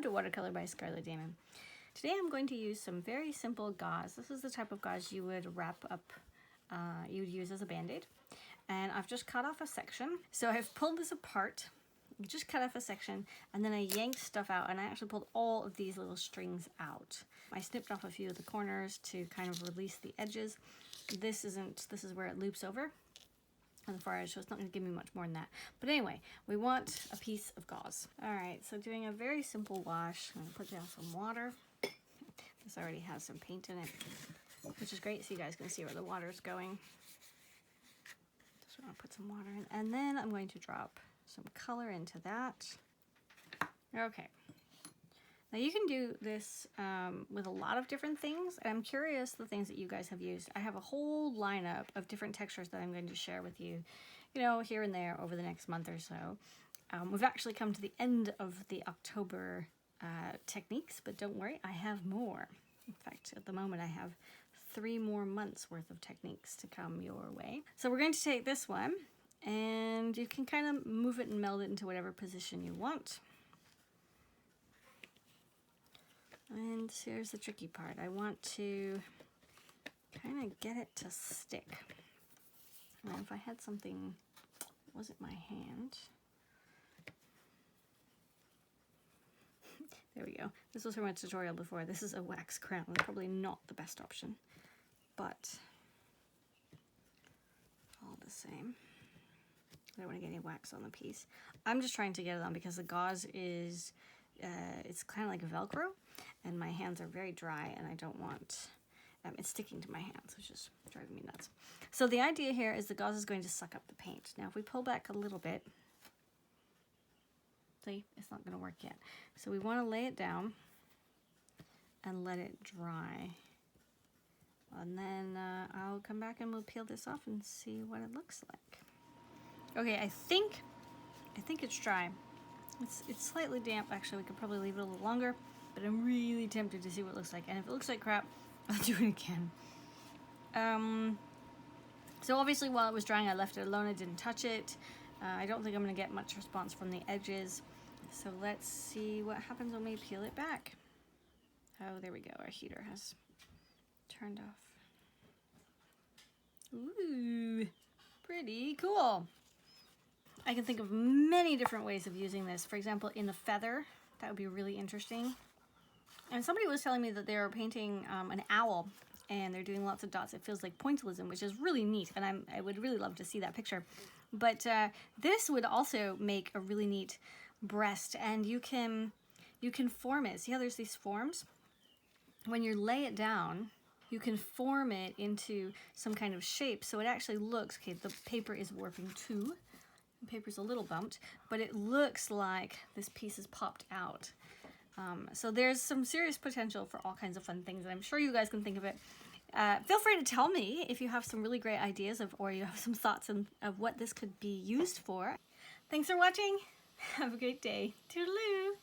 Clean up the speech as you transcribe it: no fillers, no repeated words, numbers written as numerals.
to Watercolor by Scarlett Damen. Today I'm going to use some very simple gauze. This is the type of gauze you would wrap up, you would use as a band-aid. And I've just cut off a section. So I've pulled this apart, just cut off a section, and then I yanked stuff out, and I actually pulled all of these little strings out. I snipped off a few of the corners to kind of release the edges. This is where it loops over on the far edge, so it's not going to give me much more than that. But anyway, we want a piece of gauze. All right, so doing a very simple wash. I'm going to put down some water. This already has some paint in it, which is great, so you guys can see where the water is going. Just want to put some water in, and then I'm going to drop some color into that. Okay. Now you can do this with a lot of different things, and I'm curious the things that you guys have used. I have a whole lineup of different textures that I'm going to share with you, here and there over the next month or so. We've actually come to the end of the October techniques, but don't worry, I have more. In fact, at the moment I have 3 more months worth of techniques to come your way. So we're going to take this one, and you can kind of move it and meld it into whatever position you want. And here's the tricky part. I want to kind of get it to stick. Now, if I had something, was it my hand? There we go. This was from a tutorial before. This is a wax crown. Probably not the best option, but all the same. I don't want to get any wax on the piece. I'm just trying to get it on because the gauze is, it's kind of like Velcro, and my hands are very dry, and I don't want it sticking to my hands, which is driving me nuts. So the idea here is the gauze is going to suck up the paint. Now if we pull back a little bit, see, it's not going to work yet. So we want to lay it down and let it dry. And then I'll come back and we'll peel this off and see what it looks like. Okay, I think it's dry. It's slightly damp. Actually, we could probably leave it a little longer, but I'm really tempted to see what it looks like. And if it looks like crap, I'll do it again. So obviously while it was drying, I left it alone. I didn't touch it. I don't think I'm going to get much response from the edges. So let's see what happens when we peel it back. Oh, there we go. Our heater has turned off. Ooh, pretty cool. I can think of many different ways of using this. For example, in a feather, that would be really interesting. And somebody was telling me that they were painting an owl, and they're doing lots of dots. It feels like pointillism, which is really neat, and I would really love to see that picture. But this would also make a really neat breast, and you can form it. See how there's these forms? When you lay it down, you can form it into some kind of shape, so it actually looks, okay, the paper is warping too. The paper's a little bumped, but it looks like this piece is popped out. So there's some serious potential for all kinds of fun things, and I'm sure you guys can think of it. Feel free to tell me if you have some really great ideas or you have some thoughts of what this could be used for. Thanks for watching. Have a great day. Toodaloo.